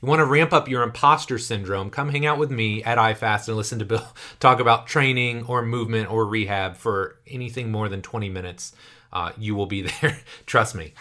you want to ramp up your imposter syndrome, come hang out with me at iFast and listen to Bill talk about training or movement or rehab for anything more than 20 minutes. You will be there. Trust me.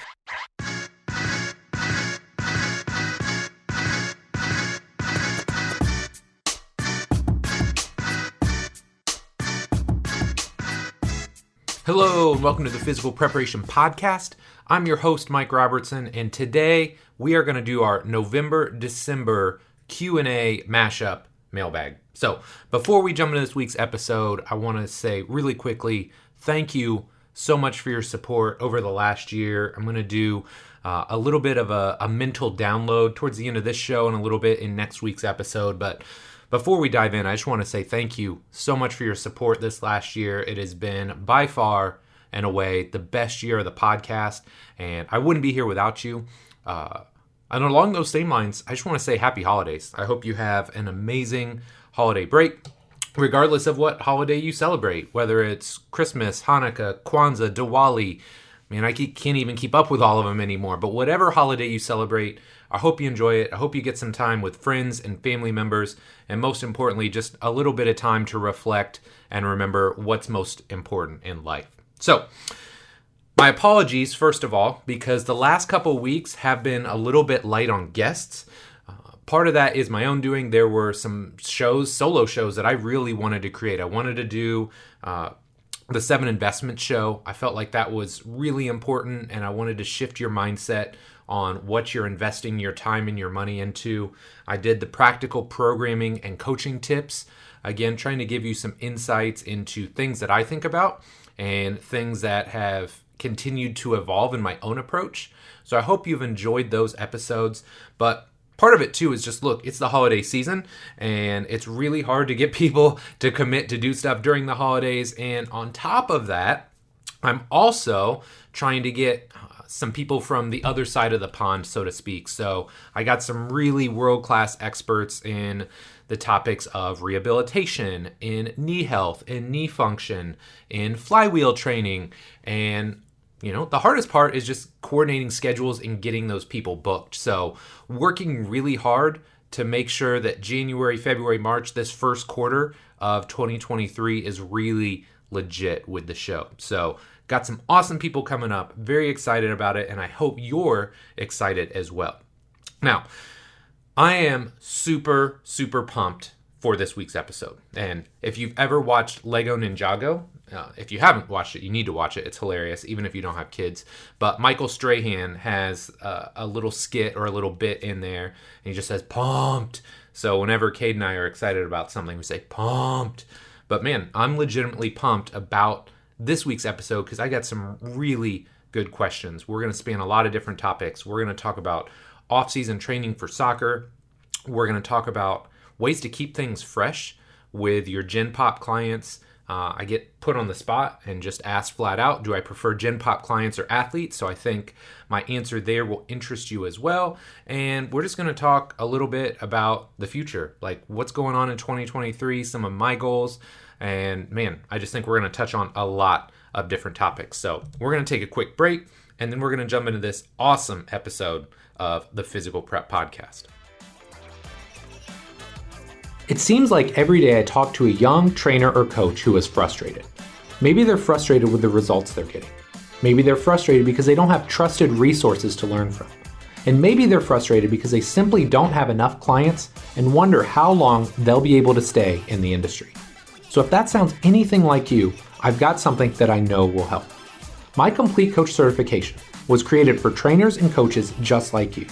Hello, and welcome to the Physical Preparation Podcast. I'm your host, Mike Robertson, and today we are going to do our November-December Q&A mashup mailbag. So before we jump into this week's episode, I want to say really quickly, thank you so much for your support over the last year. I'm going to do a little bit of a mental download towards the end of this show and a little bit in next week's episode, but before we dive in, I just want to say thank you so much for your support this last year. It has been by far and away the best year of the podcast, and I wouldn't be here without you. And along those same lines, I just want to say happy holidays. I hope you have an amazing holiday break, regardless of what holiday you celebrate, whether it's Christmas, Hanukkah, Kwanzaa, Diwali. Man, I can't even keep up with all of them anymore, but whatever holiday you celebrate, I hope you enjoy it. I hope you get some time with friends and family members, and most importantly, just a little bit of time to reflect and remember what's most important in life. So, my apologies, first of all, because the last couple weeks have been a little bit light on guests. Part of that is my own doing. There were some solo shows that I really wanted to create. I wanted to do the 7 Investment Show. I felt like that was really important, and I wanted to shift your mindset on what you're investing your time and your money into. I did the practical programming and coaching tips. Again, trying to give you some insights into things that I think about and things that have continued to evolve in my own approach. So I hope you've enjoyed those episodes. But part of it too is just, look, it's the holiday season and it's really hard to get people to commit to do stuff during the holidays. And on top of that, I'm also trying to get some people from the other side of the pond, so to speak. So I got some really world-class experts in the topics of rehabilitation, in knee health, in knee function, in flywheel training. And, you know, the hardest part is just coordinating schedules and getting those people booked. So working really hard to make sure that January, February, March, this first quarter of 2023 is really legit with the show. So got some awesome people coming up. Very excited about it, and I hope you're excited as well. Now, I am super, super pumped for this week's episode. And if you've ever watched Lego Ninjago, if you haven't watched it, you need to watch it. It's hilarious, even if you don't have kids. But Michael Strahan has a little skit or a little bit in there, and he just says, pumped. So whenever Cade and I are excited about something, we say, pumped. But man, I'm legitimately pumped about this week's episode because I got some really good questions. We're going to span a lot of different topics. We're going to talk about off-season training for soccer. We're going to talk about ways to keep things fresh with your Gen Pop clients. I get put on the spot and just asked flat out, do I prefer Gen Pop clients or athletes? So I think my answer there will interest you as well. And we're just going to talk a little bit about the future, like what's going on in 2023, some of my goals. And man, I just think we're going to touch on a lot of different topics. So we're going to take a quick break, and then we're going to jump into this awesome episode of the Physical Prep Podcast. It seems like every day I talk to a young trainer or coach who is frustrated. Maybe they're frustrated with the results they're getting. Maybe they're frustrated because they don't have trusted resources to learn from. And maybe they're frustrated because they simply don't have enough clients and wonder how long they'll be able to stay in the industry. So if that sounds anything like you, I've got something that I know will help. My Complete Coach certification was created for trainers and coaches just like you,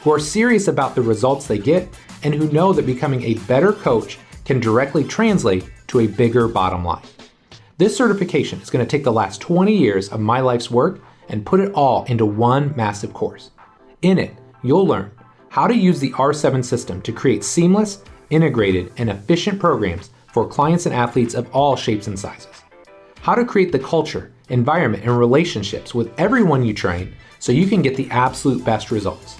who are serious about the results they get and who know that becoming a better coach can directly translate to a bigger bottom line. This certification is going to take the last 20 years of my life's work and put it all into one massive course. In it, you'll learn how to use the R7 system to create seamless, integrated, and efficient programs for clients and athletes of all shapes and sizes. How to create the culture, environment, and relationships with everyone you train so you can get the absolute best results.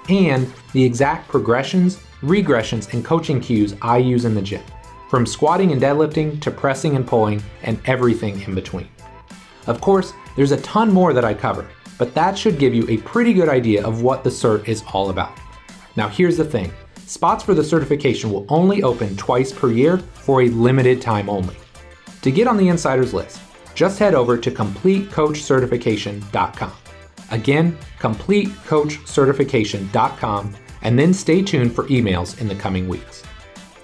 And the exact progressions, regressions, and coaching cues I use in the gym, from squatting and deadlifting to pressing and pulling and everything in between. Of course, there's a ton more that I cover, but that should give you a pretty good idea of what the cert is all about. Now here's the thing. Spots for the certification will only open twice per year for a limited time only. To get on the insider's list, just head over to CompleteCoachCertification.com. Again, CompleteCoachCertification.com, and then stay tuned for emails in the coming weeks.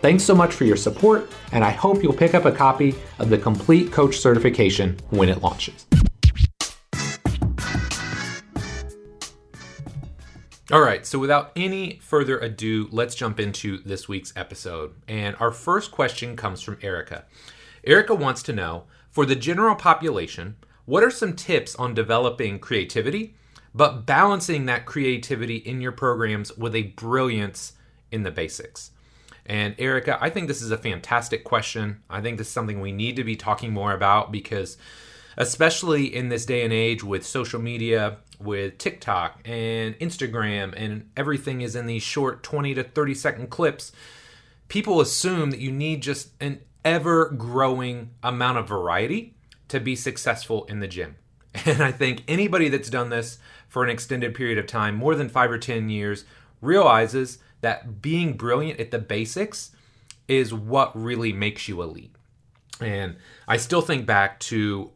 Thanks so much for your support, and I hope you'll pick up a copy of the Complete Coach Certification when it launches. All right, so without any further ado, let's jump into this week's episode. And our first question comes from Erica. Erica wants to know, for the general population, what are some tips on developing creativity, but balancing that creativity in your programs with a brilliance in the basics? And Erica, I think this is a fantastic question. I think this is something we need to be talking more about because especially in this day and age with social media, with TikTok and Instagram, and everything is in these short 20 to 30 second clips, people assume that you need just an ever-growing amount of variety to be successful in the gym. And I think anybody that's done this for an extended period of time, more than 5 or 10 years, realizes that being brilliant at the basics is what really makes you elite. And I still think back to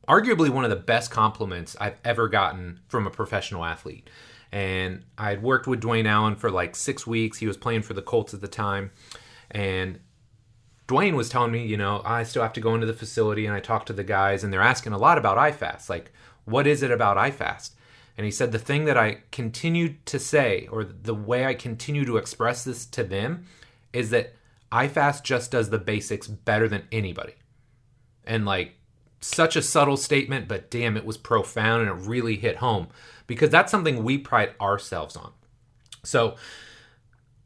arguably one of the best compliments I've ever gotten from a professional athlete. And I'd worked with Dwayne Allen for like 6 weeks. He was playing for the Colts at the time. And Dwayne was telling me, I still have to go into the facility and I talk to the guys and they're asking a lot about iFast. Like, what is it about iFast? And he said the thing that I continued to say, or the way I continue to express this to them, is that iFast just does the basics better than anybody. And like, such a subtle statement, but damn, it was profound and it really hit home because that's something we pride ourselves on. So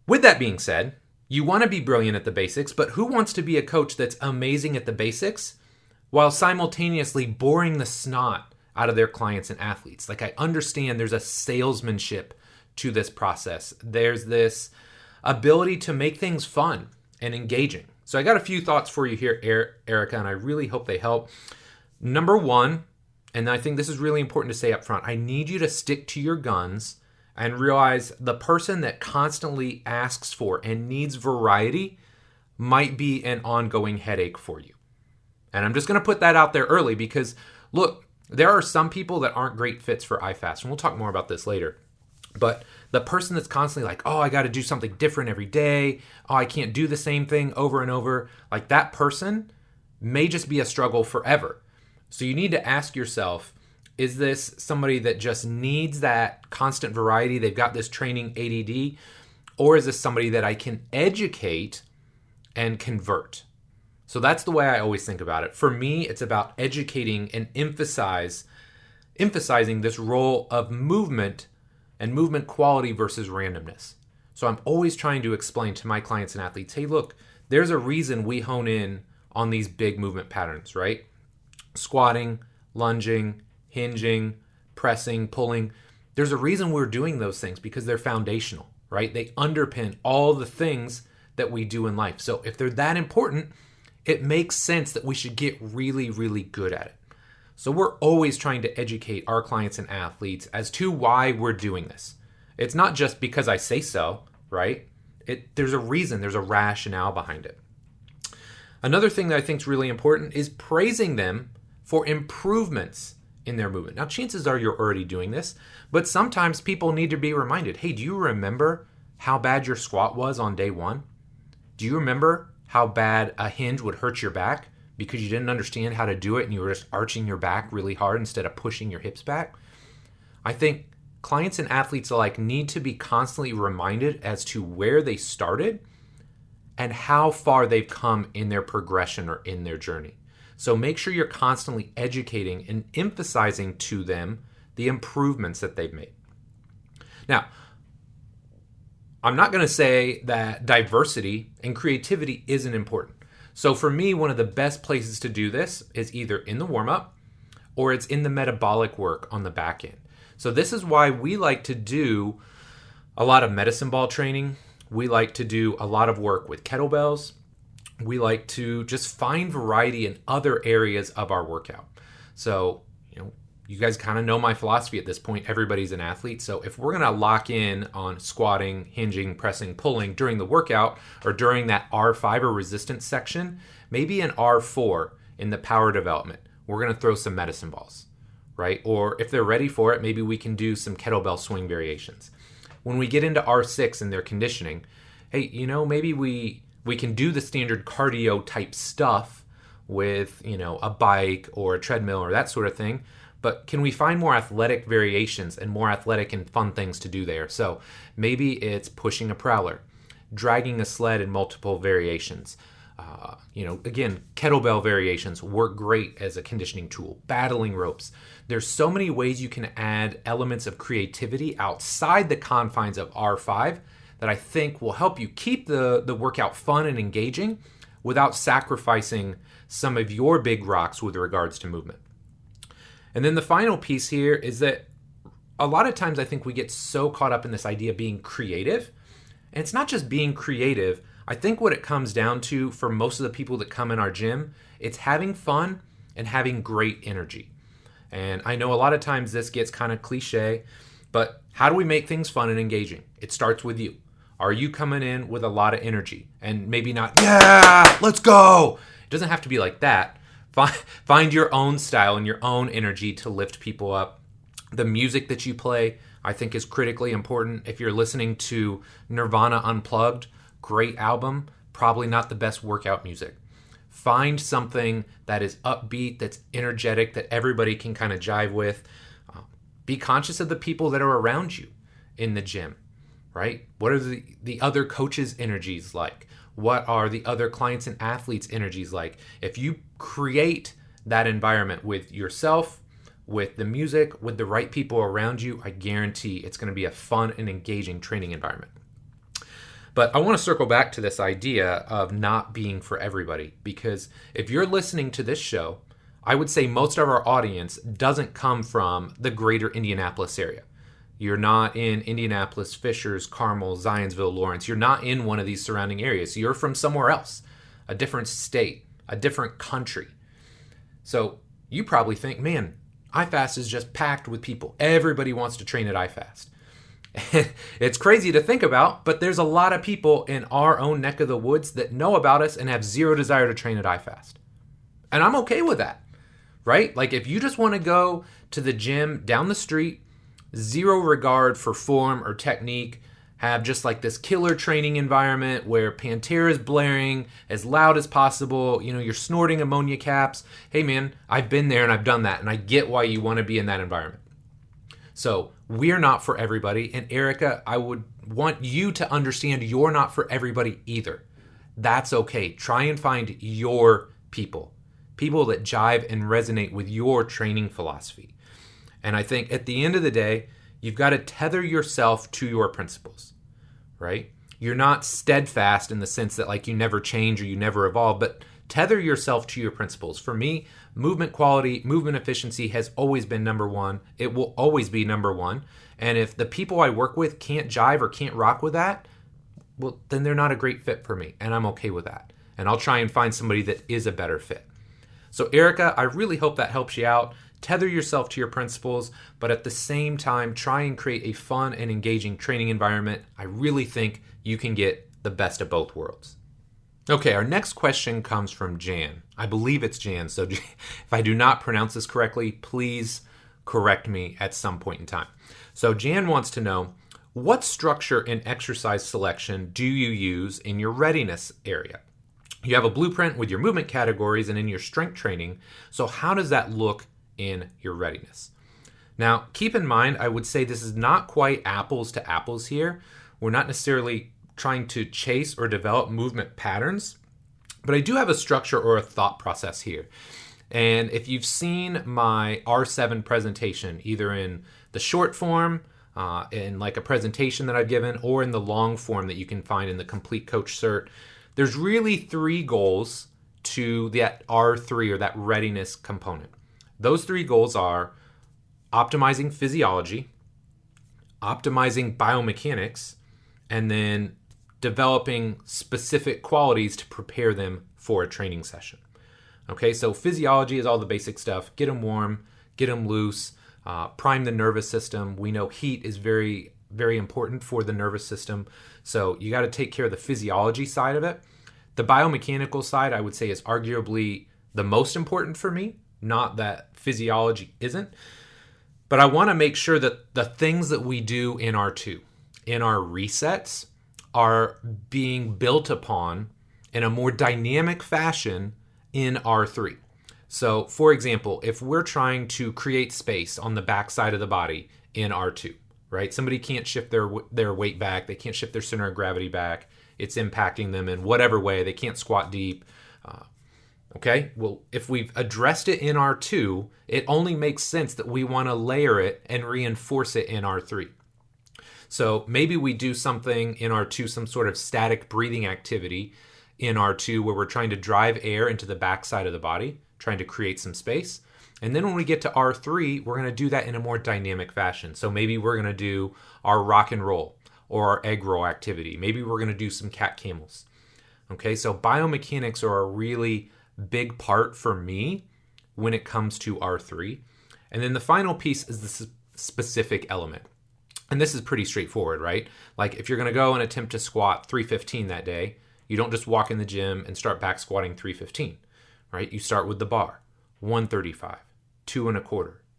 with that being said, you want to be brilliant at the basics, but who wants to be a coach that's amazing at the basics while simultaneously boring the snot out of their clients and athletes? Like, I understand there's a salesmanship to this process. There's this ability to make things fun and engaging. So I got a few thoughts for you here, Erica, and I really hope they help. Number one, and I think this is really important to say up front, I need you to stick to your guns and realize the person that constantly asks for and needs variety might be an ongoing headache for you. And I'm just going to put that out there early because, look, there are some people that aren't great fits for iFast, and we'll talk more about this later. But the person that's constantly like, oh, I got to do something different every day. Oh, I can't do the same thing over and over. Like, that person may just be a struggle forever. So you need to ask yourself, is this somebody that just needs that constant variety? They've got this training ADD, or is this somebody that I can educate and convert? So that's the way I always think about it. For me, it's about educating and emphasizing this role of movement and movement quality versus randomness. So I'm always trying to explain to my clients and athletes, hey, look, there's a reason we hone in on these big movement patterns, right? Squatting, lunging, hinging, pressing, pulling. There's a reason we're doing those things because they're foundational, right? They underpin all the things that we do in life. So if they're that important, it makes sense that we should get really, really good at it. So we're always trying to educate our clients and athletes as to why we're doing this. It's not just because I say so, right? There's a reason, there's a rationale behind it. Another thing that I think is really important is praising them for improvements in their movement. Now, chances are you're already doing this, but sometimes people need to be reminded, hey, do you remember how bad your squat was on day one? Do you remember how bad a hinge would hurt your back because you didn't understand how to do it and you were just arching your back really hard instead of pushing your hips back? I think clients and athletes alike need to be constantly reminded as to where they started and how far they've come in their progression or in their journey. So make sure you're constantly educating and emphasizing to them the improvements that they've made. Now, I'm not going to say that diversity and creativity isn't important. So for me, one of the best places to do this is either in the warm-up or it's in the metabolic work on the back end. So this is why we like to do a lot of medicine ball training. We like to do a lot of work with kettlebells. We like to just find variety in other areas of our workout. So, you guys kind of know my philosophy at this point. Everybody's an athlete. So if we're going to lock in on squatting, hinging, pressing, pulling during the workout or during that R5 or resistance section, maybe an R4 in the power development, we're going to throw some medicine balls, right? Or if they're ready for it, maybe we can do some kettlebell swing variations. When we get into R6 and their conditioning, hey, maybe we can do the standard cardio type stuff with, a bike or a treadmill or that sort of thing. But can we find more athletic variations and more athletic and fun things to do there? So maybe it's pushing a prowler, dragging a sled in multiple variations. Again, kettlebell variations work great as a conditioning tool, battling ropes. There's so many ways you can add elements of creativity outside the confines of R5 that I think will help you keep the workout fun and engaging without sacrificing some of your big rocks with regards to movement. And then the final piece here is that a lot of times I think we get so caught up in this idea of being creative. And it's not just being creative. I think what it comes down to for most of the people that come in our gym, it's having fun and having great energy. And I know a lot of times this gets kind of cliche, but how do we make things fun and engaging? It starts with you. Are you coming in with a lot of energy? And maybe not, yeah, let's go. It doesn't have to be like that. Find your own style and your own energy to lift people up. The music that you play, I think, is critically important. If you're listening to Nirvana Unplugged, great album, probably not the best workout music. Find something that is upbeat, that's energetic, that everybody can kind of jive with. Be conscious of the people that are around you in the gym, right? What are the other coaches' energies like? What are the other clients and athletes' energies like? If you create that environment with yourself, with the music, with the right people around you, I guarantee it's going to be a fun and engaging training environment. But I want to circle back to this idea of not being for everybody, because if you're listening to this show, I would say most of our audience doesn't come from the greater Indianapolis area. You're not in Indianapolis, Fishers, Carmel, Zionsville, Lawrence. You're not in one of these surrounding areas. You're from somewhere else, a different state, a different country. So you probably think, man, iFast is just packed with people. Everybody wants to train at iFast. It's crazy to think about, but there's a lot of people in our own neck of the woods that know about us and have zero desire to train at iFast. And I'm okay with that, right? Like if you just want to go to the gym down the street, zero regard for form or technique, have just like this killer training environment where Pantera is blaring as loud as possible, you're snorting ammonia caps. Hey man, I've been there and I've done that, and I get why you want to be in that environment. So we're not for everybody. And Erica, I would want you to understand you're not for everybody either. That's okay. Try and find your people that jive and resonate with your training philosophy. And I think at the end of the day, you've got to tether yourself to your principles, right? You're not steadfast in the sense that like you never change or you never evolve, but tether yourself to your principles. For me, movement quality, movement efficiency has always been number one. It will always be number one. And if the people I work with can't jive or can't rock with that, well, then they're not a great fit for me. And I'm okay with that. And I'll try and find somebody that is a better fit. So Erica, I really hope that helps you out. Tether yourself to your principles, but at the same time, try and create a fun and engaging training environment. I really think you can get the best of both worlds. Okay, our next question comes from Jan. I believe it's Jan, so if I do not pronounce this correctly, please correct me at some point in time. So Jan wants to know, what structure and exercise selection do you use in your readiness area? You have a blueprint with your movement categories and in your strength training, so how does that look in your readiness? Now, keep in mind, I would say this is not quite apples to apples here. We're not necessarily trying to chase or develop movement patterns, but I do have a structure or a thought process here. And if you've seen my R7 presentation, either in the short form, in like a presentation that I've given, or in the long form that you can find in the Complete Coach Cert, there's really 3 goals to that R3 or that readiness component. Those 3 goals are optimizing physiology, optimizing biomechanics, and then developing specific qualities to prepare them for a training session. Okay, so physiology is all the basic stuff. Get them warm, get them loose, prime the nervous system. We know heat is very, very important for the nervous system. So you got to take care of the physiology side of it. The biomechanical side, I would say, is arguably the most important for me. Not that physiology isn't. But I want to make sure that the things that we do in R2, in our resets, are being built upon in a more dynamic fashion in R3. So, for example, if we're trying to create space on the backside of the body in R2, right? Somebody can't shift their weight back. They can't shift their center of gravity back. It's impacting them in whatever way. They can't squat deep. Okay, well, if we've addressed it in R2, it only makes sense that we want to layer it and reinforce it in R3. So maybe we do something in R2, some sort of static breathing activity in R2 where we're trying to drive air into the backside of the body, trying to create some space. And then when we get to R3, we're going to do that in a more dynamic fashion. So maybe we're going to do our rock and roll or our egg roll activity. Maybe we're going to do some cat camels. Okay, so biomechanics are a really big part for me when it comes to R3. And then the final piece is the specific element. And this is pretty straightforward, right? Like if you're going to go and attempt to squat 315 that day, you don't just walk in the gym and start back squatting 315, right? You start with the bar, 135, 2 1/4,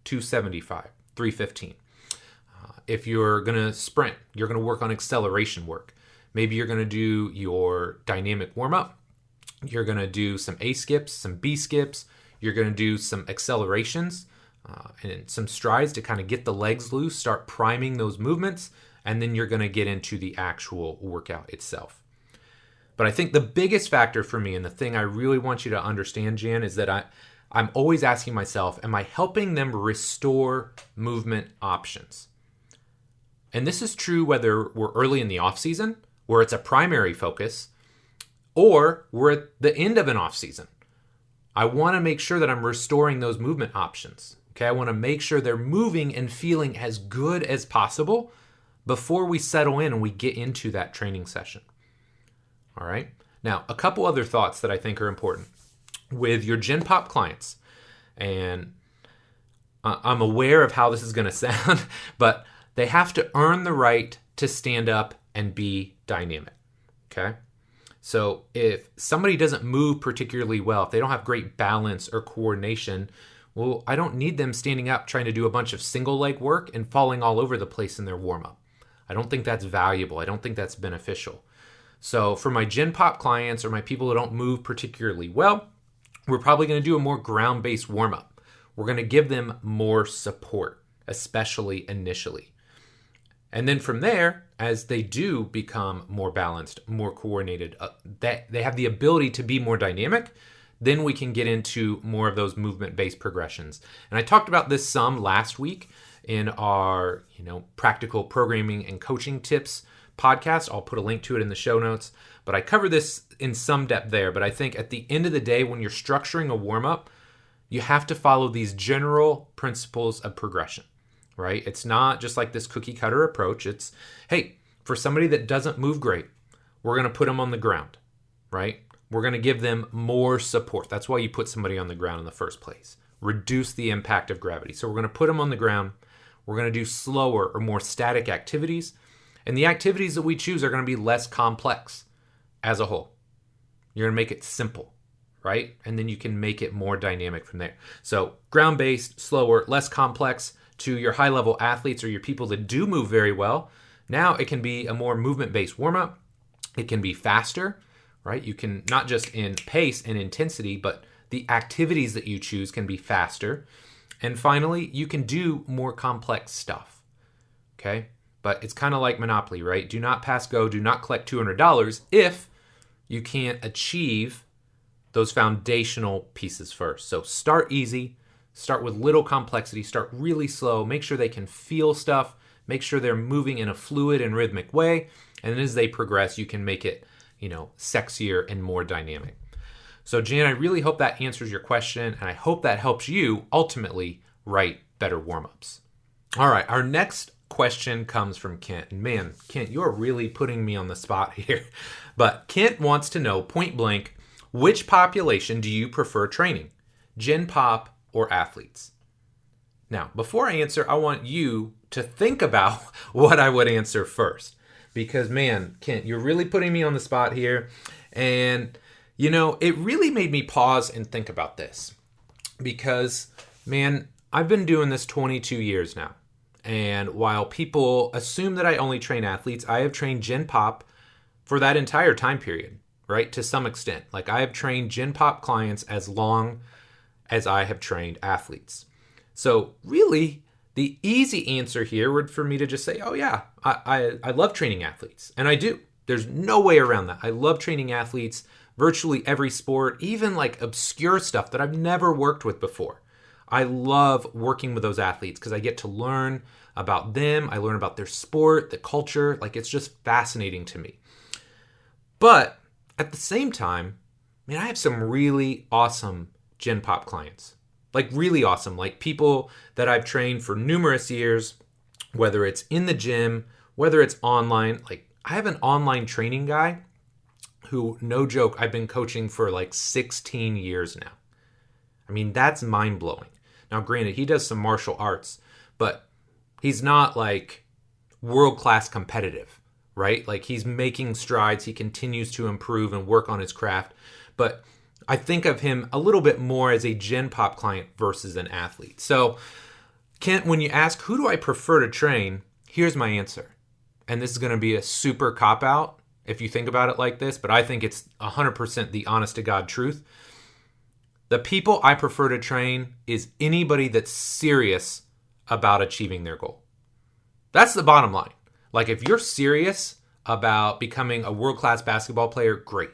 275, 315. If you're going to sprint, you're going to work on acceleration work. Maybe you're going to do your dynamic warm-up. You're going to do some A skips, some B skips. You're going to do some accelerations and some strides to kind of get the legs loose, start priming those movements, and then you're going to get into the actual workout itself. But I think the biggest factor for me, and the thing I really want you to understand, Jan, is that I'm always asking myself, am I helping them restore movement options? And this is true whether we're early in the off season, where it's a primary focus, or we're at the end of an off season. I want to make sure that I'm restoring those movement options. Okay, I want to make sure they're moving and feeling as good as possible before we settle in and we get into that training session. All right. Now, a couple other thoughts that I think are important with your Gen Pop clients. And I'm aware of how this is going to sound, but they have to earn the right to stand up and be dynamic. Okay. So if somebody doesn't move particularly well, if they don't have great balance or coordination, well, I don't need them standing up trying to do a bunch of single leg work and falling all over the place in their warm-up. I don't think that's valuable. I don't think that's beneficial. So for my Gen Pop clients or my people who don't move particularly well, we're probably going to do a more ground-based warm-up. We're going to give them more support, especially initially. And then from there, as they do become more balanced, more coordinated, that they have the ability to be more dynamic, then we can get into more of those movement-based progressions. And I talked about this some last week in our, practical programming and coaching tips podcast. I'll put a link to it in the show notes. But I cover this in some depth there. But I think at the end of the day, when you're structuring a warm-up, you have to follow these general principles of progression. Right? It's not just like this cookie cutter approach. It's, hey, for somebody that doesn't move great, we're going to put them on the ground, right? We're going to give them more support. That's why you put somebody on the ground in the first place. Reduce the impact of gravity. So we're going to put them on the ground. We're going to do slower or more static activities. And the activities that we choose are going to be less complex as a whole. You're going to make it simple, right? And then you can make it more dynamic from there. So ground-based, slower, less complex. To your high-level athletes or your people that do move very well, now it can be a more movement-based warm-up. It can be faster, right? You can not just in pace and intensity, but the activities that you choose can be faster. And finally, you can do more complex stuff, okay? But it's kind of like Monopoly, right? Do not pass go, do not collect $200 if you can't achieve those foundational pieces first. So start easy. Start with little complexity, start really slow, make sure they can feel stuff, make sure they're moving in a fluid and rhythmic way, and then as they progress, you can make it, sexier and more dynamic. So Jan, I really hope that answers your question, and I hope that helps you ultimately write better warm-ups. All right, our next question comes from Kent. And man, Kent, you're really putting me on the spot here. But Kent wants to know, point blank, which population do you prefer training? Gen Pop or athletes? Now, before I answer, I want you to think about what I would answer first. Because, man, Kent, you're really putting me on the spot here. And, it really made me pause and think about this. Because, man, I've been doing this 22 years now. And while people assume that I only train athletes, I have trained Gen Pop for that entire time period, right? To some extent. Like, I have trained Gen Pop clients as long as I have trained athletes. So really, the easy answer here would for me to just say, oh yeah, I love training athletes. And I do. There's no way around that. I love training athletes, virtually every sport, even like obscure stuff that I've never worked with before. I love working with those athletes because I get to learn about them. I learn about their sport, the culture. Like, it's just fascinating to me. But at the same time, man, I have some really awesome Gen Pop clients. Like, really awesome. Like, people that I've trained for numerous years, whether it's in the gym, whether it's online. Like, I have an online training guy who, no joke, I've been coaching for like 16 years now. I mean, that's mind-blowing. Now, granted, he does some martial arts, but he's not like world-class competitive, right? Like, he's making strides. He continues to improve and work on his craft. But I think of him a little bit more as a Gen Pop client versus an athlete. So, Kent, when you ask, who do I prefer to train? Here's my answer. And this is going to be a super cop-out if you think about it like this, but I think it's 100% the honest-to-God truth. The people I prefer to train is anybody that's serious about achieving their goal. That's the bottom line. Like, if you're serious about becoming a world-class basketball player, great.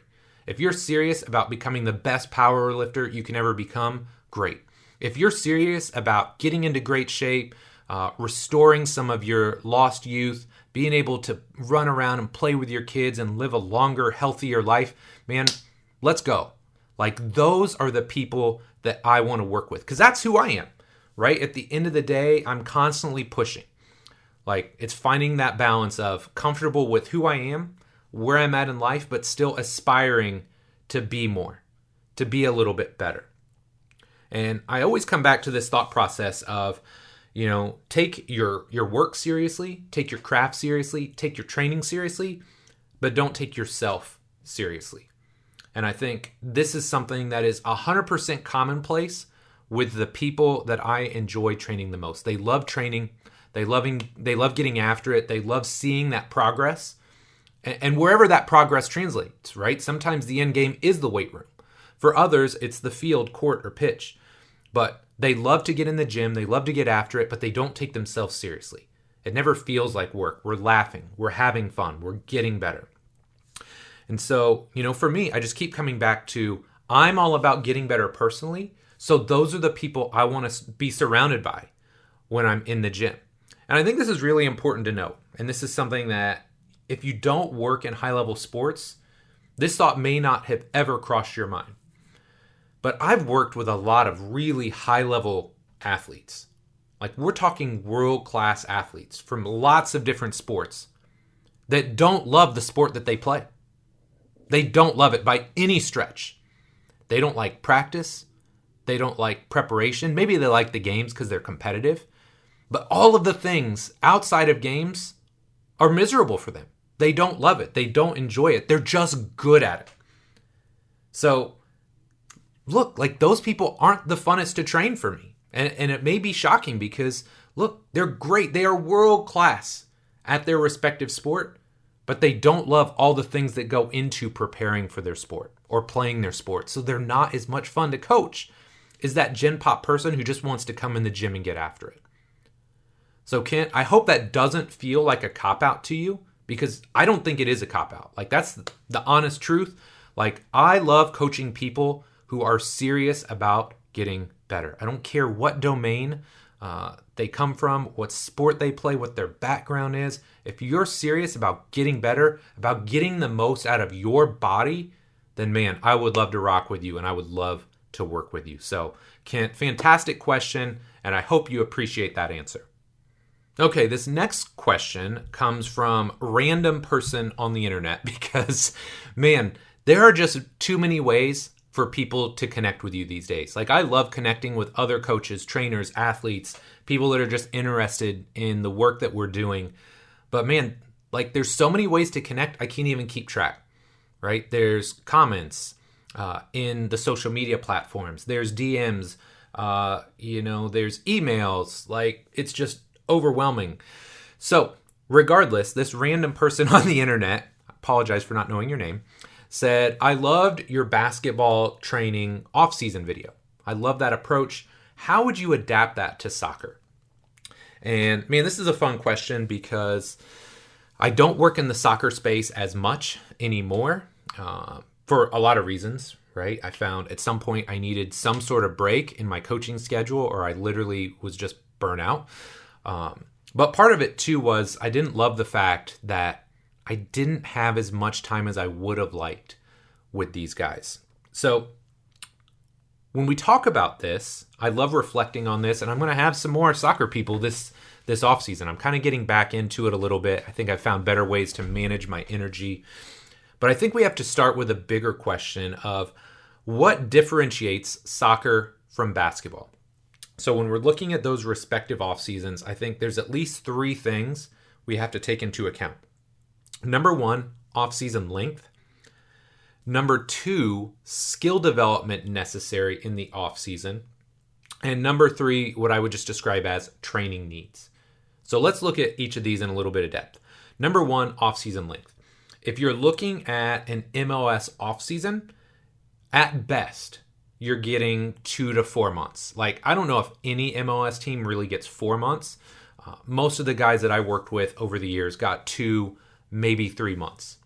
If you're serious about becoming the best power lifter you can ever become, great. If you're serious about getting into great shape, restoring some of your lost youth, being able to run around and play with your kids and live a longer, healthier life, man, let's go. Like, those are the people that I want to work with, because that's who I am, right? At the end of the day, I'm constantly pushing. Like, it's finding that balance of comfortable with who I am, where I'm at in life, but still aspiring to be more, to be a little bit better. And I always come back to this thought process of, take your work seriously, take your craft seriously, take your training seriously, but don't take yourself seriously. And I think this is something that is 100% commonplace with the people that I enjoy training the most. They love training. They love getting after it. They love seeing that progress. And wherever that progress translates, right? Sometimes the end game is the weight room. For others, it's the field, court, or pitch. But they love to get in the gym. They love to get after it, but they don't take themselves seriously. It never feels like work. We're laughing. We're having fun. We're getting better. And so, for me, I just keep coming back to, I'm all about getting better personally. So those are the people I want to be surrounded by when I'm in the gym. And I think this is really important to note. And this is something that if you don't work in high-level sports, this thought may not have ever crossed your mind. But I've worked with a lot of really high-level athletes. Like, we're talking world-class athletes from lots of different sports that don't love the sport that they play. They don't love it by any stretch. They don't like practice. They don't like preparation. Maybe they like the games because they're competitive. But all of the things outside of games are miserable for them. They don't love it. They don't enjoy it. They're just good at it. So, look, like, those people aren't the funnest to train for me. And it may be shocking because, look, they're great. They are world class at their respective sport, but they don't love all the things that go into preparing for their sport or playing their sport. So they're not as much fun to coach as that Gen Pop person who just wants to come in the gym and get after it. So, Kent, I hope that doesn't feel like a cop-out to you, because I don't think it is a cop-out. Like, that's the honest truth. Like, I love coaching people who are serious about getting better. I don't care what domain they come from, what sport they play, what their background is. If you're serious about getting better, about getting the most out of your body, then, man, I would love to rock with you, and I would love to work with you. So, Kent, fantastic question, and I hope you appreciate that answer. Okay, this next question comes from a random person on the internet because, man, there are just too many ways for people to connect with you these days. Like, I love connecting with other coaches, trainers, athletes, people that are just interested in the work that we're doing. But man, like, there's so many ways to connect, I can't even keep track, right? There's comments in the social media platforms. There's DMs, there's emails. Like, it's just overwhelming. So regardless, this random person on the internet, I apologize for not knowing your name, said, I loved your basketball training off-season video. I love that approach. How would you adapt that to soccer? And man, this is a fun question because I don't work in the soccer space as much anymore for a lot of reasons, right? I found at some point I needed some sort of break in my coaching schedule, or I literally was just burnt out. But part of it too was I didn't love the fact that I didn't have as much time as I would have liked with these guys. So when we talk about this, I love reflecting on this, and I'm going to have some more soccer people this offseason. I'm kind of getting back into it a little bit. I think I've found better ways to manage my energy. But I think we have to start with a bigger question of what differentiates soccer from basketball. So when we're looking at those respective off seasons, I think there's at least 3 things we have to take into account. Number 1, off-season length. Number 2, skill development necessary in the off-season. And number 3, what I would just describe as training needs. So let's look at each of these in a little bit of depth. Number 1, off-season length. If you're looking at an MLS off-season, at best, you're getting 2 to 4 months. Like, I don't know if any MLS team really gets 4 months. Most of the guys that I worked with over the years got 2, maybe 3 months.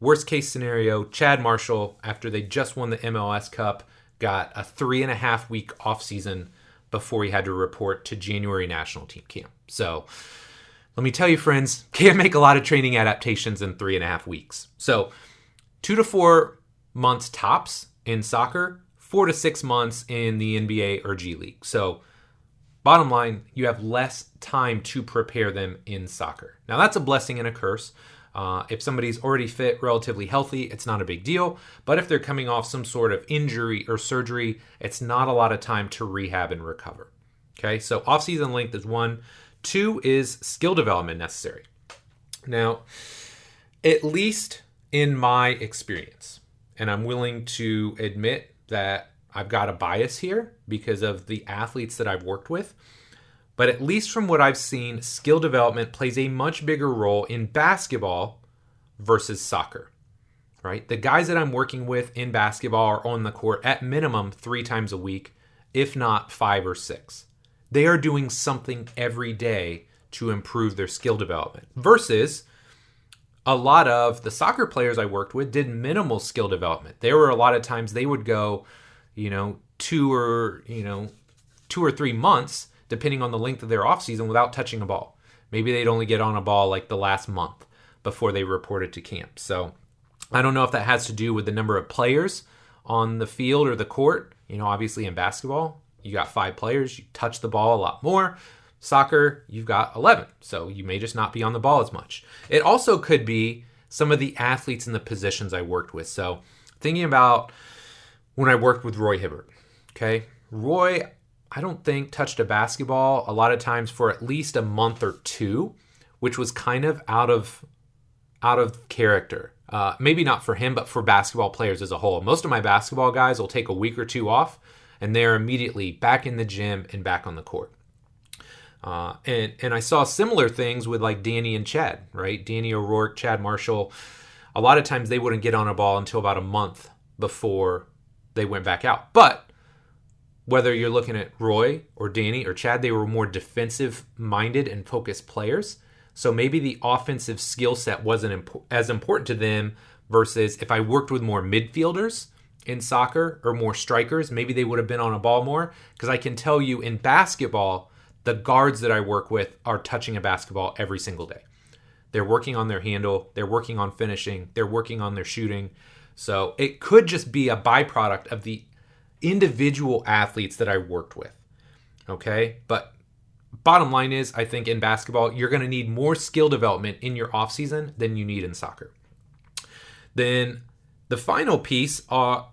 Worst case scenario, Chad Marshall, after they just won the MLS Cup, got a 3.5 week off season before he had to report to January national team camp. So let me tell you, friends, can't make a lot of training adaptations in 3.5 weeks. So 2 to 4 months tops in soccer, 4 to 6 months in the NBA or G League. So bottom line, you have less time to prepare them in soccer. Now that's a blessing and a curse. If somebody's already fit, relatively healthy, it's not a big deal. But if they're coming off some sort of injury or surgery, it's not a lot of time to rehab and recover. Okay, so off-season length is 1. 2 is skill development necessary. Now, at least in my experience, and I'm willing to admit that I've got a bias here because of the athletes that I've worked with, but at least from what I've seen, skill development plays a much bigger role in basketball versus soccer, right? The guys that I'm working with in basketball are on the court at minimum 3 times a week, if not 5 or 6. They are doing something every day to improve their skill development versus a lot of the soccer players I worked with did minimal skill development. There were a lot of times they would go, 2 or 3 months, depending on the length of their offseason, without touching a ball. Maybe they'd only get on a ball like the last month before they reported to camp. So I don't know if that has to do with the number of players on the field or the court. Obviously in basketball, you got 5 players. You touch the ball a lot more. Soccer, you've got 11. So you may just not be on the ball as much. It also could be some of the athletes in the positions I worked with. So thinking about when I worked with Roy Hibbert, okay? Roy, I don't think touched a basketball a lot of times for at least a month or 2, which was kind of out of character. Maybe not for him, but for basketball players as a whole. Most of my basketball guys will take a week or 2 off, and they're immediately back in the gym and back on the court. And I saw similar things with like Danny and Chad, right? Danny O'Rourke, Chad Marshall. A lot of times they wouldn't get on a ball until about a month before they went back out. But whether you're looking at Roy or Danny or Chad, they were more defensive-minded and focused players. So maybe the offensive skill set wasn't as important to them versus if I worked with more midfielders in soccer or more strikers, maybe they would have been on a ball more. Because I can tell you in basketball, the guards that I work with are touching a basketball every single day. They're working on their handle. They're working on finishing. They're working on their shooting. So it could just be a byproduct of the individual athletes that I worked with. Okay? But bottom line is, I think in basketball, you're going to need more skill development in your offseason than you need in soccer. Then The final piece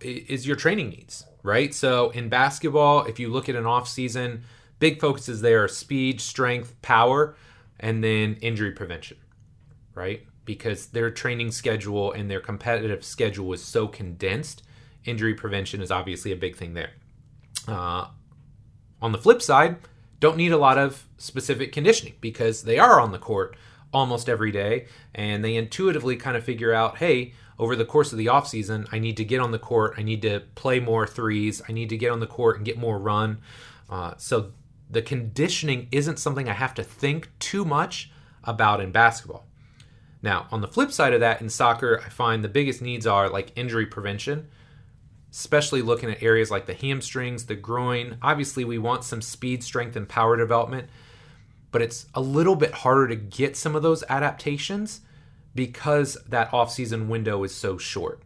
is your training needs, right? So in basketball, if you look at an off season, big focuses there are speed, strength, power, and then injury prevention, right? Because their training schedule and their competitive schedule is so condensed, injury prevention is obviously a big thing there. On the flip side, don't need a lot of specific conditioning because they are on the court almost every day, and they intuitively kind of figure out, hey, over the course of the offseason, I need to get on the court, I need to play more threes, I need to get on the court and get more run. So the conditioning isn't something I have to think too much about in basketball. Now, on the flip side of that, in soccer, I find the biggest needs are like injury prevention, especially looking at areas like the hamstrings, the groin. Obviously, we want some speed, strength, and power development, but it's a little bit harder to get some of those adaptations because that off-season window is so short.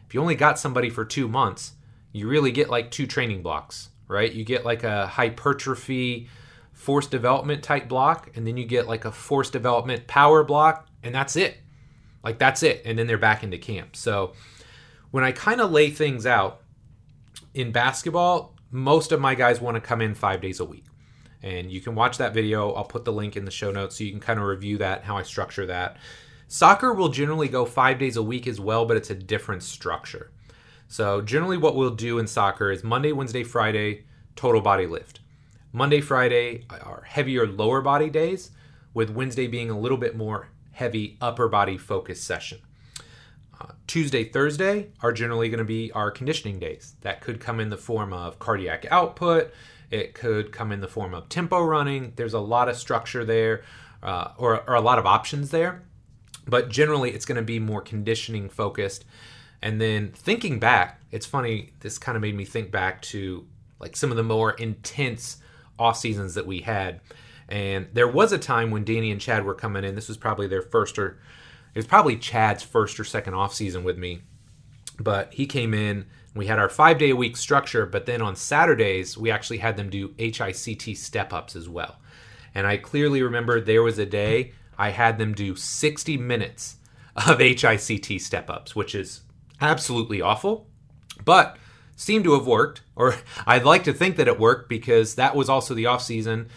If you only got somebody for 2 months, you really get like 2 training blocks, right? You get like a hypertrophy, force development type block, and then you get like a force development power block, and that's it. Like that's it. And then they're back into camp. So when I kind of lay things out in basketball, most of my guys want to come in 5 days a week. And you can watch that video. I'll put the link in the show notes so you can kind of review that, how I structure that. Soccer will generally go 5 days a week as well, but it's a different structure. So generally what we'll do in soccer is Monday, Wednesday, Friday, total body lift. Monday, Friday are heavier lower body days, with Wednesday being a little bit more heavy upper body focused session. Tuesday, Thursday are generally going to be our conditioning days. That could come in the form of cardiac output. It could come in the form of tempo running. There's a lot of structure there, or a lot of options there. But generally, it's going to be more conditioning focused. And then thinking back, it's funny, this kind of made me think back to like some of the more intense off seasons that we had. And there was a time when Danny and Chad were coming in. This was probably it was probably Chad's first or second off season with me. But he came in, we had our 5 day a week structure, but then on Saturdays, we actually had them do HICT step-ups as well. And I clearly remember there was a day I had them do 60 minutes of HICT step-ups, which is absolutely awful, but seemed to have worked, or I'd like to think that it worked because that was also the offseason.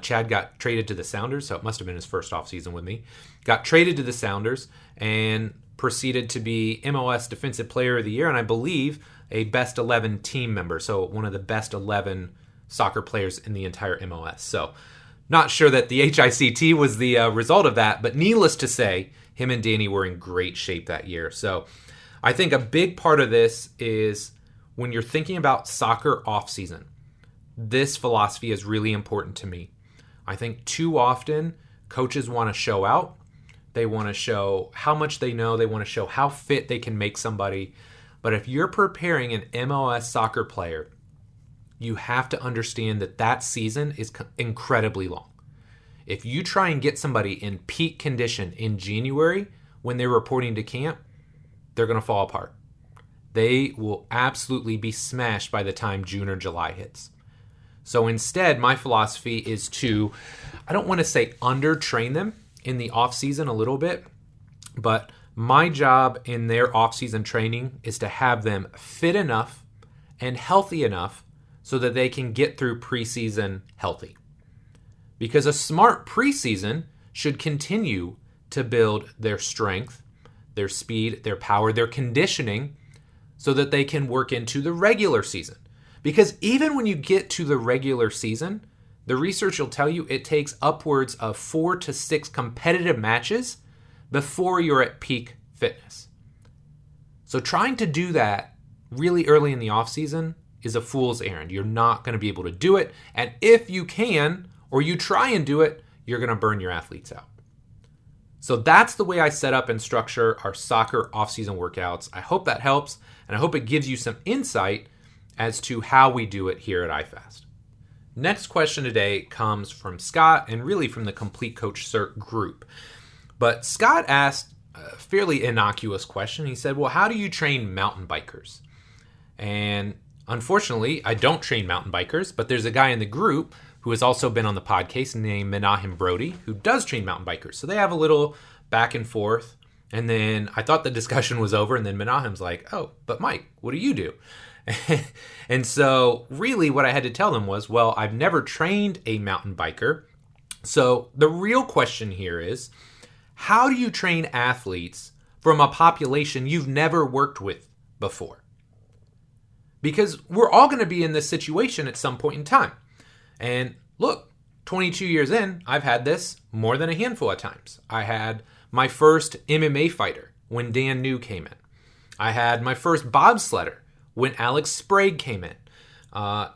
Chad got traded to the Sounders, so it must have been his first offseason with me. Got traded to the Sounders and proceeded to be MLS Defensive Player of the Year, and I believe a Best 11 team member, so one of the best 11 soccer players in the entire MLS. So not sure that the HICT was the result of that, but needless to say, him and Danny were in great shape that year. So I think a big part of this is when you're thinking about soccer off-season, this philosophy is really important to me. I think too often coaches want to show out. They want to show how much they know. They want to show how fit they can make somebody. But if you're preparing an MLS soccer player, you have to understand that that season is incredibly long. If you try and get somebody in peak condition in January when they're reporting to camp, they're going to fall apart. They will absolutely be smashed by the time June or July hits. So instead, my philosophy is to, I don't want to say under-train them in the off-season a little bit, but my job in their off-season training is to have them fit enough and healthy enough so that they can get through preseason healthy. Because a smart preseason should continue to build their strength, their speed, their power, their conditioning, so that they can work into the regular season. Because even when you get to the regular season, the research will tell you it takes upwards of 4 to 6 competitive matches before you're at peak fitness. So trying to do that really early in the offseason is a fool's errand. You're not going to be able to do it. And if you can, or you try and do it, you're going to burn your athletes out. So that's the way I set up and structure our soccer off-season workouts. I hope that helps, and I hope it gives you some insight as to how we do it here at iFast. Next question today comes from Scott, and really from the Complete Coach Cert group. But Scott asked a fairly innocuous question. He said, well, how do you train mountain bikers? And unfortunately, I don't train mountain bikers, but there's a guy in the group who has also been on the podcast named Menahim Brody, who does train mountain bikers. So they have a little back and forth And then I thought the discussion was over, and then Menahem's like, oh, but Mike, what do you do? And so really what I had to tell them was, well, I've never trained a mountain biker. So the real question here is, how do you train athletes from a population you've never worked with before? Because we're all going to be in this situation at some point in time. And look, 22 years in, I've had this more than a handful of times. I had my first MMA fighter when Dan New came in. I had my first bobsledder when Alex Sprague came in.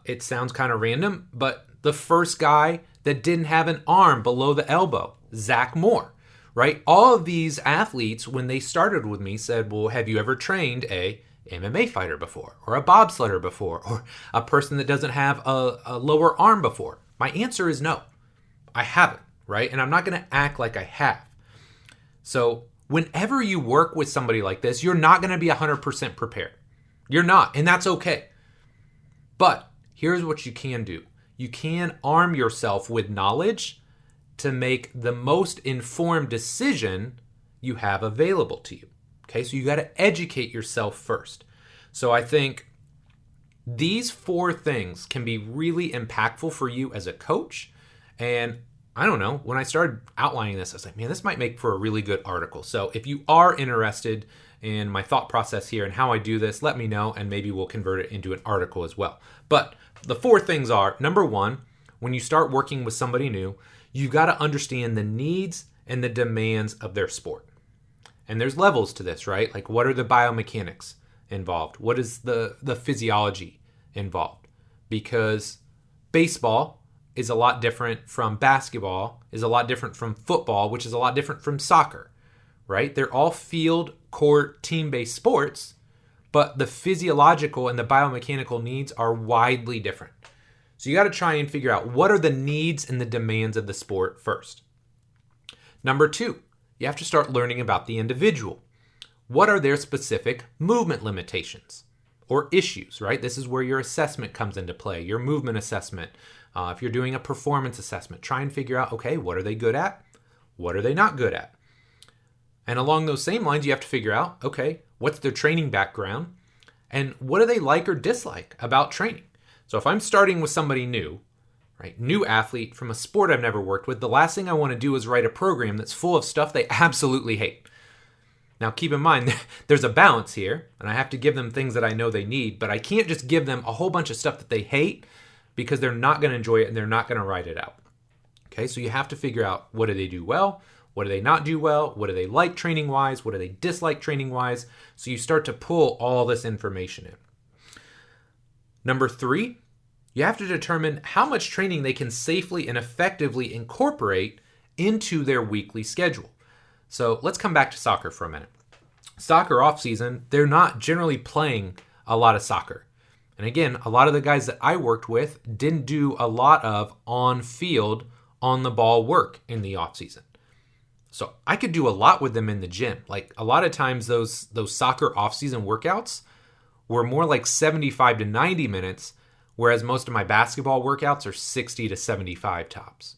It sounds kind of random, but the first guy that didn't have an arm below the elbow, Zach Moore, right? All of these athletes, when they started with me, said, well, have you ever trained a MMA fighter before, or a bobsledder before, or a person that doesn't have a lower arm before? My answer is no, I haven't, right? And I'm not going to act like I have. So whenever you work with somebody like this, you're not going to be 100% prepared. You're not, and that's okay. But here's what you can do. You can arm yourself with knowledge to make the most informed decision you have available to you. Okay, so you got to educate yourself first. So I think these 4 things can be really impactful for you as a coach. And I don't know, when I started outlining this, I was like, man, this might make for a really good article. So if you are interested in my thought process here and how I do this, let me know, and maybe we'll convert it into an article as well. But the 4 things are, number 1, when you start working with somebody new, you've got to understand the needs and the demands of their sport. And there's levels to this, right? Like, what are the biomechanics involved? What is the physiology involved? Because baseball is a lot different from basketball, is a lot different from football, which is a lot different from soccer, right? They're all field, court, team-based sports, but the physiological and the biomechanical needs are widely different. So you got to try and figure out what are the needs and the demands of the sport first. Number 2, you have to start learning about the individual. What are their specific movement limitations or issues, right? This is where your assessment comes into play, your movement assessment. If you're doing a performance assessment, try and figure out, okay, what are they good at? What are they not good at? And along those same lines, you have to figure out, okay, what's their training background? And what do they like or dislike about training? So if I'm starting with somebody new, right, new athlete from a sport I've never worked with, the last thing I want to do is write a program that's full of stuff they absolutely hate. Now, keep in mind, there's a balance here, and I have to give them things that I know they need, but I can't just give them a whole bunch of stuff that they hate because they're not going to enjoy it and they're not going to write it out. Okay, so you have to figure out, what do they do well? What do they not do well? What do they like training-wise? What do they dislike training-wise? So you start to pull all this information in. Number 3, you have to determine how much training they can safely and effectively incorporate into their weekly schedule. So let's come back to soccer for a minute. Soccer off-season, they're not generally playing a lot of soccer. And again, a lot of the guys that I worked with didn't do a lot of on-field, on-the-ball work in the off-season. So I could do a lot with them in the gym. Like, a lot of times those soccer off-season workouts were more like 75 to 90 minutes, whereas most of my basketball workouts are 60 to 75 tops.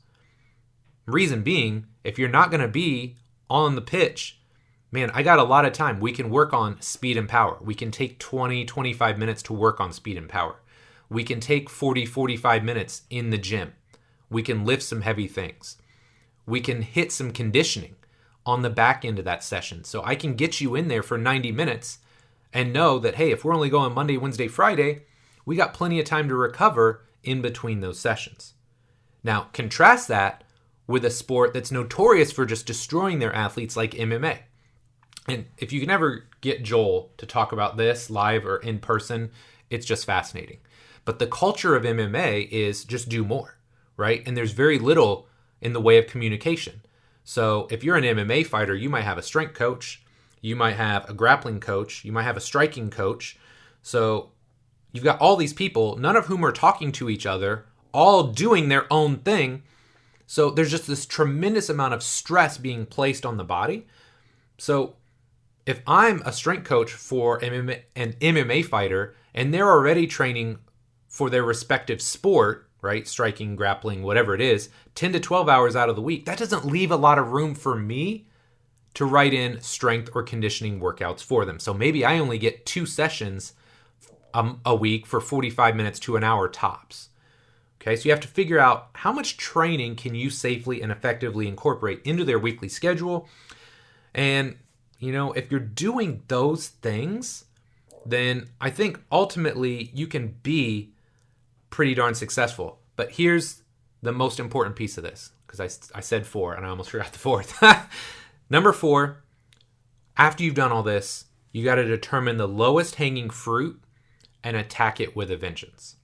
Reason being, if you're not going to be on the pitch, man, I got a lot of time. We can work on speed and power. We can take 20, 25 minutes to work on speed and power. We can take 40, 45 minutes in the gym. We can lift some heavy things. We can hit some conditioning on the back end of that session. So I can get you in there for 90 minutes and know that, hey, if we're only going Monday, Wednesday, Friday, we got plenty of time to recover in between those sessions. Now, contrast that with a sport that's notorious for just destroying their athletes like MMA. And if you can ever get Joel to talk about this live or in person, it's just fascinating. But the culture of MMA is just do more, right? And there's very little in the way of communication. So if you're an MMA fighter, you might have a strength coach, you might have a grappling coach, you might have a striking coach. So you've got all these people, none of whom are talking to each other, all doing their own thing. So there's just this tremendous amount of stress being placed on the body. So if I'm a strength coach for an MMA fighter and they're already training for their respective sport, right, striking, grappling, whatever it is, 10 to 12 hours out of the week, that doesn't leave a lot of room for me to write in strength or conditioning workouts for them. So maybe I only get 2 sessions a week for 45 minutes to an hour tops. Okay, so you have to figure out how much training can you safely and effectively incorporate into their weekly schedule. And, if you're doing those things, then I think ultimately you can be pretty darn successful. But here's the most important piece of this, because I said 4 and I almost forgot the 4th. Number 4, after you've done all this, you got to determine the lowest hanging fruit and attack it with a vengeance.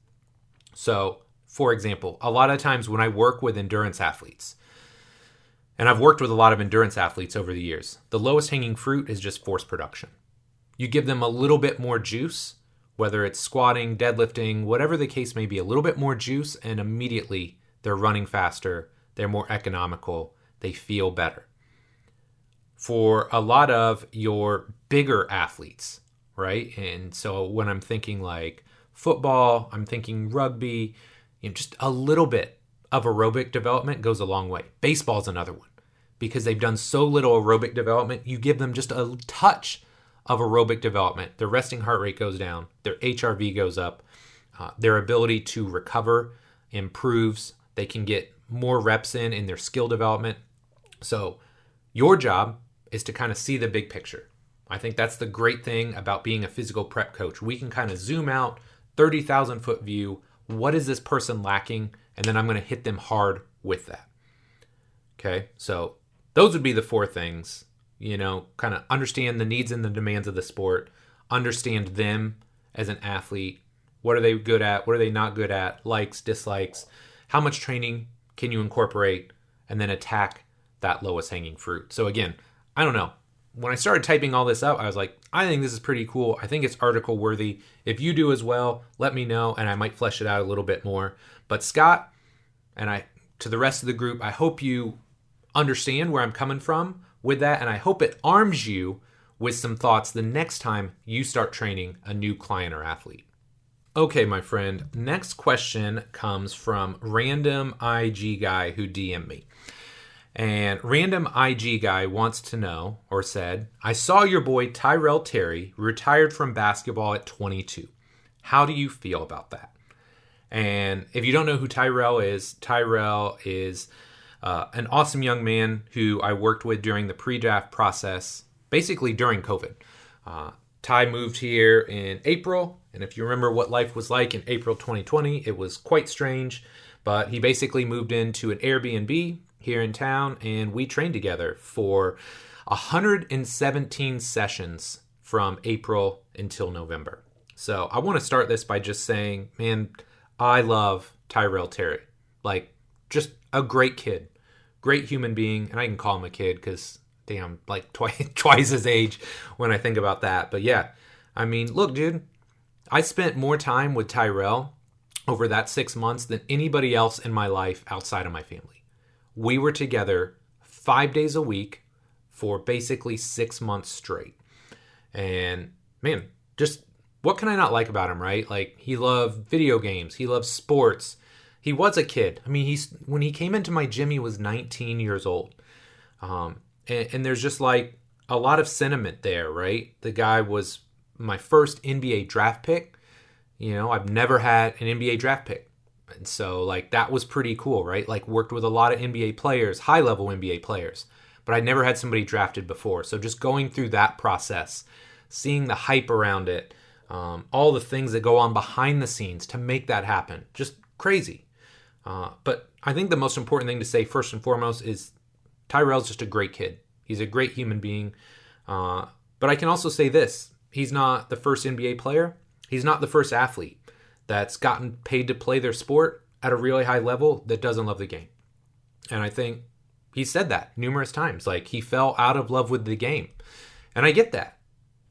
So, for example, a lot of times when I work with endurance athletes, and I've worked with a lot of endurance athletes over the years, the lowest hanging fruit is just force production. You give them a little bit more juice, whether it's squatting, deadlifting, whatever the case may be, a little bit more juice, and immediately they're running faster, they're more economical, they feel better. For a lot of your bigger athletes, right? And so when I'm thinking like football, I'm thinking rugby, just a little bit of aerobic development goes a long way. Baseball's another one, because they've done so little aerobic development. You give them just a touch of aerobic development, their resting heart rate goes down, their HRV goes up, their ability to recover improves, they can get more reps in their skill development. So your job is to kind of see the big picture. I think that's the great thing about being a physical prep coach. We can kind of zoom out, 30,000 foot view. What is this person lacking? And then I'm going to hit them hard with that. Okay, so those would be the 4 things. Kind of understand the needs and the demands of the sport, understand them as an athlete. What are they good at? What are they not good at? Likes, dislikes. How much training can you incorporate? And then attack that lowest hanging fruit. So again, I don't know. When I started typing all this up, I was like, I think this is pretty cool. I think it's article worthy. If you do as well, let me know and I might flesh it out a little bit more. But Scott, and to the rest of the group, I hope you understand where I'm coming from with that. And I hope it arms you with some thoughts the next time you start training a new client or athlete. Okay, my friend, next question comes from random IG guy who DM'd me. And random IG guy wants to know, or said, I saw your boy Tyrell Terry retired from basketball at 22. How do you feel about that? And if you don't know who Tyrell is an awesome young man who I worked with during the pre-draft process, basically during COVID. Ty moved here in April, and if you remember what life was like in April 2020, it was quite strange, but he basically moved into an Airbnb here in town, and we trained together for 117 sessions from April until November. So I want to start this by just saying, man, I love Tyrell Terry. Like, just a great kid, great human being, and I can call him a kid because, damn, like twice his age when I think about that. But yeah, I mean, look, dude, I spent more time with Tyrell over that 6 months than anybody else in my life outside of my family. We were together 5 days a week for basically 6 months straight. And man, just what can I not like about him, right? Like, he loved video games. He loved sports. He was a kid. I mean, when he came into my gym, he was 19 years old. And there's just like a lot of sentiment there, right? The guy was my first NBA draft pick. I've never had an NBA draft pick. And so like that was pretty cool, right? Like, worked with a lot of NBA players, high level NBA players, but I never had somebody drafted before. So just going through that process, seeing the hype around it, all the things that go on behind the scenes to make that happen, just crazy. But I think the most important thing to say first and foremost is Tyrell's just a great kid. He's a great human being. But I can also say this, he's not the first NBA player. He's not the first athlete that's gotten paid to play their sport at a really high level that doesn't love the game. And I think he said that numerous times. Like, he fell out of love with the game. And I get that.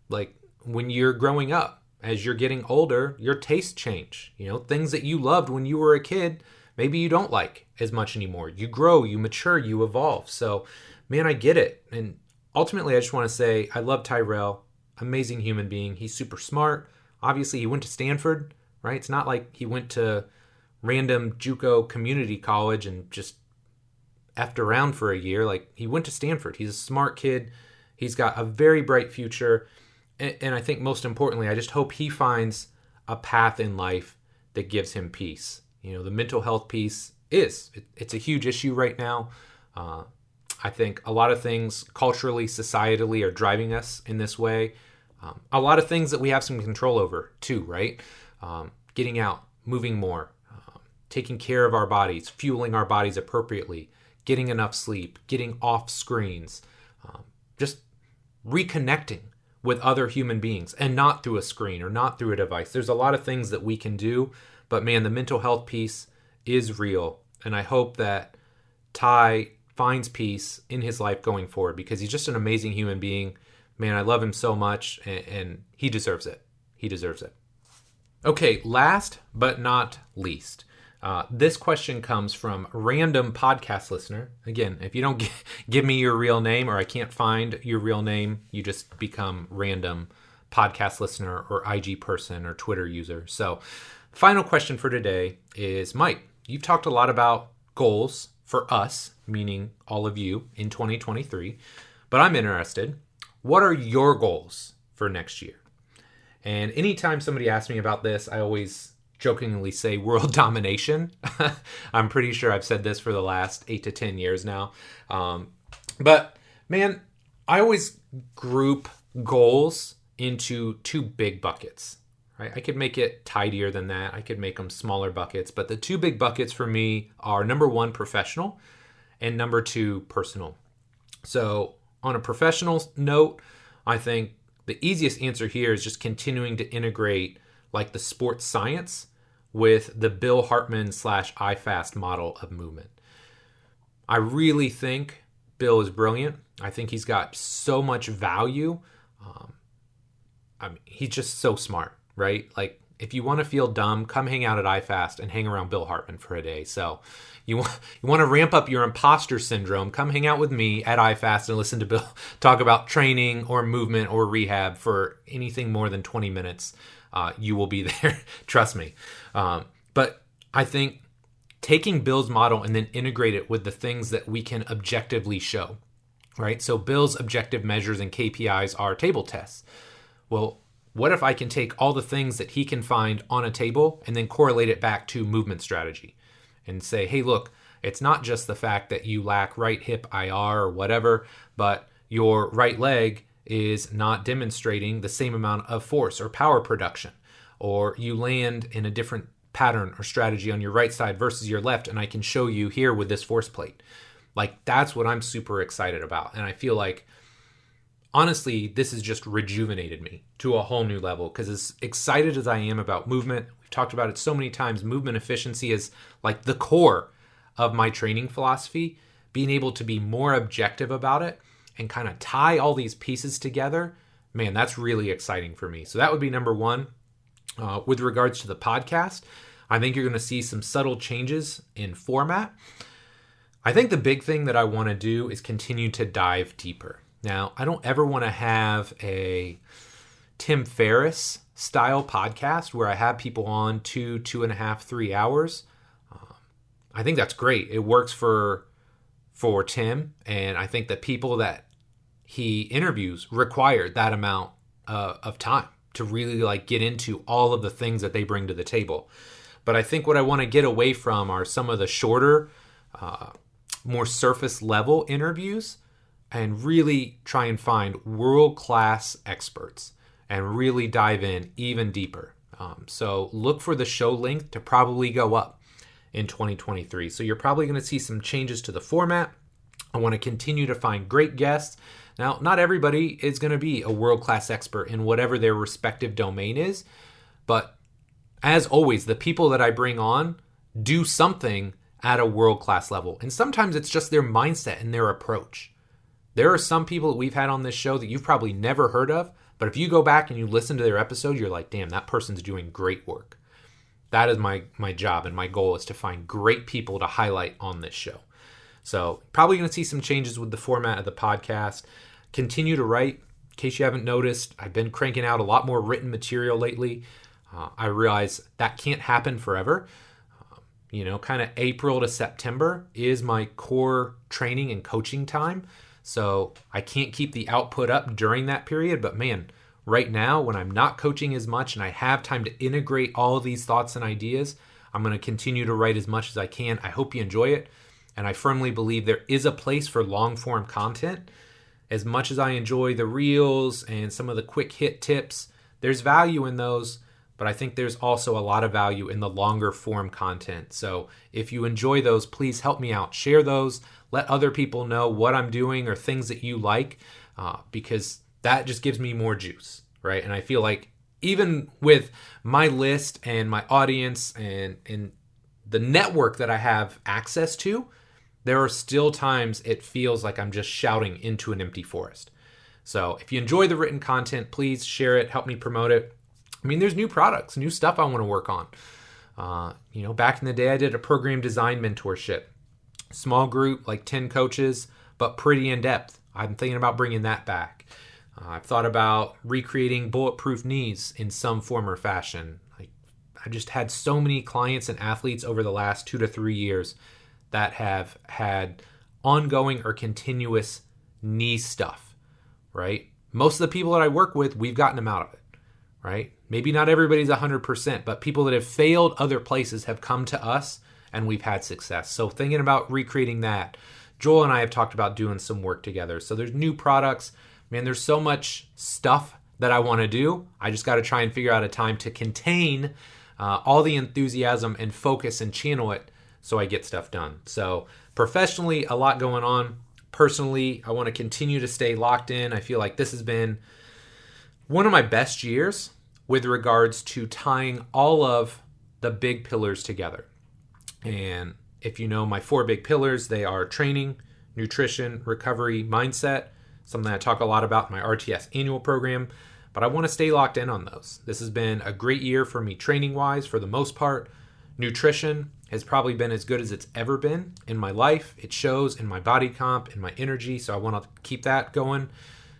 Like, when you're growing up, as you're getting older, your tastes change. Things that you loved when you were a kid, maybe you don't like as much anymore. You grow, you mature, you evolve. So, man, I get it. And ultimately, I just want to say I love Tyrell. Amazing human being. He's super smart. Obviously, he went to Stanford. Right? It's not like he went to random JUCO community college and just effed around for a year. Like, he went to Stanford. He's a smart kid. He's got a very bright future. And I think most importantly, I just hope he finds a path in life that gives him peace. The mental health piece it's a huge issue right now. I think a lot of things culturally, societally are driving us in this way. A lot of things that we have some control over too, right? Getting out, moving more, taking care of our bodies, fueling our bodies appropriately, getting enough sleep, getting off screens, just reconnecting with other human beings and not through a screen or not through a device. There's a lot of things that we can do, but man, the mental health piece is real. And I hope that Ty finds peace in his life going forward, because he's just an amazing human being. Man, I love him so much, and he deserves it. He deserves it. Okay, last but not least, this question comes from random podcast listener. Again, if you don't give me your real name, or I can't find your real name, you just become random podcast listener or IG person or Twitter user. So, final question for today is, Mike, you've talked a lot about goals for us, meaning all of you, in 2023, but I'm interested. What are your goals for next year? And anytime somebody asks me about this, I always jokingly say world domination. I'm pretty sure I've said this for the last 8 to 10 years now. But man, I always group goals into 2 big buckets, right? I could make it tidier than that. I could make them smaller buckets, but the 2 big buckets for me are number 1, professional, and number 2, personal. So on a professional note, I think the easiest answer here is just continuing to integrate like the sports science with the Bill Hartman / iFast model of movement. I really think Bill is brilliant. I think he's got so much value. He's just so smart, right? Like, if you want to feel dumb, come hang out at iFast and hang around Bill Hartman for a day. So you want to ramp up your imposter syndrome, come hang out with me at iFast and listen to Bill talk about training or movement or rehab for anything more than 20 minutes. You will be there. Trust me. But I think taking Bill's model and then integrate it with the things that we can objectively show, right? So Bill's objective measures and KPIs are table tests. Well, what if I can take all the things that he can find on a table and then correlate it back to movement strategy and say, hey, look, it's not just the fact that you lack right hip IR or whatever, but your right leg is not demonstrating the same amount of force or power production, or you land in a different pattern or strategy on your right side versus your left, and I can show you here with this force plate. Like, that's what I'm super excited about. And I feel like, honestly, this has just rejuvenated me to a whole new level, because as excited as I am about movement, we've talked about it so many times, movement efficiency is like the core of my training philosophy. Being able to be more objective about it and kind of tie all these pieces together, man, that's really exciting for me. So that would be number 1. With regards to the podcast, I think you're going to see some subtle changes in format. I think the big thing that I want to do is continue to dive deeper. Now, I don't ever want to have a Tim Ferriss style podcast where I have people on 2.5, 3 hours. I think that's great. It works for Tim, and I think the people that he interviews require that amount of time to really like get into all of the things that they bring to the table. But I think what I want to get away from are some of the shorter, more surface level interviews, and really try and find world-class experts and really dive in even deeper. So look for the show length to probably go up in 2023. So you're probably going to see some changes to the format. I want to continue to find great guests. Now, not everybody is going to be a world-class expert in whatever their respective domain is, but as always, the people that I bring on do something at a world-class level. And sometimes it's just their mindset and their approach. There are some people that we've had on this show that you've probably never heard of, but if you go back and you listen to their episode, you're like, damn, that person's doing great work. That is my job, and my goal is to find great people to highlight on this show. So probably going to see some changes with the format of the podcast. Continue to write. In case you haven't noticed, I've been cranking out a lot more written material lately. I realize that can't happen forever. kind of April to September is my core training and coaching time. So I can't keep the output up during that period. But man, right now, when I'm not coaching as much and I have time to integrate all of these thoughts and ideas, I'm going to continue to write as much as I can. I hope you enjoy it. And I firmly believe there is a place for long form content. As much as I enjoy the reels and some of the quick hit tips, there's value in those. But I think there's also a lot of value in the longer form content. So if you enjoy those, please help me out. Share those. Let other people know what I'm doing or things that you like, because that just gives me more juice, right? And I feel like even with my list and my audience and the network that I have access to, there are still times it feels like I'm just shouting into an empty forest. So if you enjoy the written content, please share it. Help me promote it. I mean, there's new products, new stuff I want to work on. Back in the day, I did a program design mentorship. Small group, like 10 coaches, but pretty in-depth. I'm thinking about bringing that back. I've thought about recreating bulletproof knees in some form or fashion. I just had so many clients and athletes over the last 2 to 3 years that have had ongoing or continuous knee stuff, right? Most of the people that I work with, we've gotten them out of it, right? Maybe not everybody's 100%, but people that have failed other places have come to us and we've had success. So thinking about recreating that. Joel and I have talked about doing some work together. So there's new products. Man, there's so much stuff that I want to do. I just got to try and figure out a time to contain all the enthusiasm and focus and channel it so I get stuff done. So professionally, a lot going on. Personally, I want to continue to stay locked in. I feel like this has been one of my best years with regards to tying all of the big pillars together. And if you know my 4 big pillars, they are training, nutrition, recovery, mindset, something I talk a lot about in my RTS annual program, but I want to stay locked in on those. This has been a great year for me training-wise for the most part. Nutrition has probably been as good as it's ever been in my life. It shows in my body comp, in my energy, so I want to keep that going.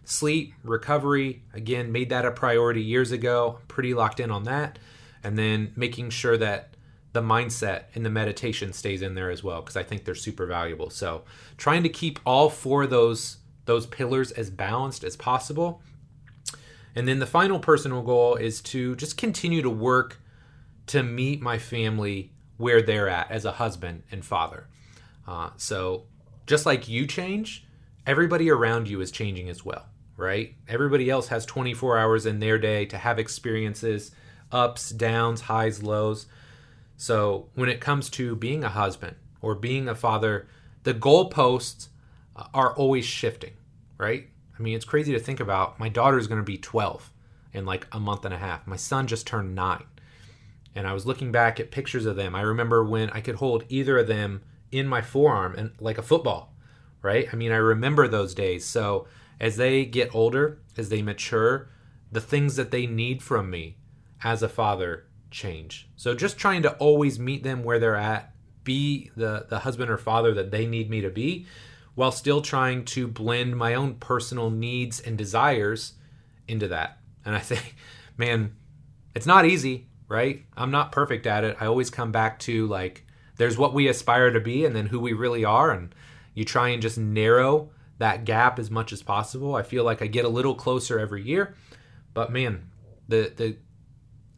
Sleep, recovery, again, made that a priority years ago. I'm pretty locked in on that. And then making sure that the mindset and the meditation stays in there as well, because I think they're super valuable. So trying to keep all 4 of those pillars as balanced as possible. And then the final personal goal is to just continue to work to meet my family where they're at as a husband and father. So just like you change, everybody around you is changing as well, right? Everybody else has 24 hours in their day to have experiences, ups, downs, highs, lows. So when it comes to being a husband or being a father, the goalposts are always shifting, right? I mean, it's crazy to think about. My daughter is going to be 12 in like a month and a half. My son just turned 9. And I was looking back at pictures of them. I remember when I could hold either of them in my forearm and like a football, right? I mean, I remember those days. So as they get older, as they mature, the things that they need from me as a father change. So just trying to always meet them where they're at, be the husband or father that they need me to be, while still trying to blend my own personal needs and desires into that. And I think, man, it's not easy, right? I'm not perfect at it. I always come back to like, there's what we aspire to be and then who we really are. And you try and just narrow that gap as much as possible. I feel like I get a little closer every year, but man, the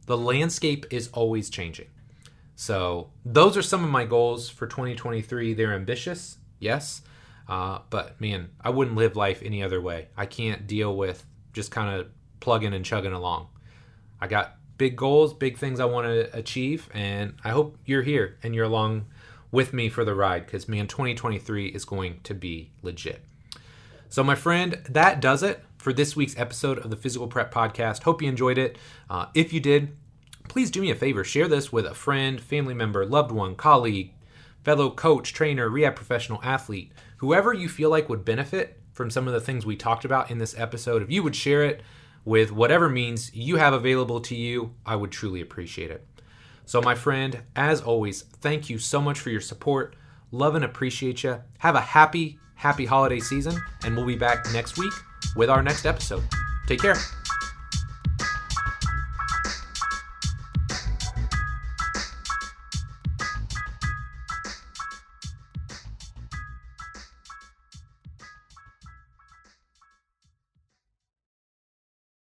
landscape is always changing. So those are some of my goals for 2023. They're ambitious, yes. But man, I wouldn't live life any other way. I can't deal with just kind of plugging and chugging along. I got big goals, big things I want to achieve, and I hope you're here and you're along with me for the ride, because man, 2023 is going to be legit. So my friend, that does it for this week's episode of the Physical Prep Podcast. Hope you enjoyed it. If you did, please do me a favor. Share this with a friend, family member, loved one, colleague, fellow coach, trainer, rehab professional, athlete, whoever you feel like would benefit from some of the things we talked about in this episode. If you would share it with whatever means you have available to you, I would truly appreciate it. So my friend, as always, thank you so much for your support. Love and appreciate you. Have a happy holiday season, and we'll be back next week with our next episode. Take care.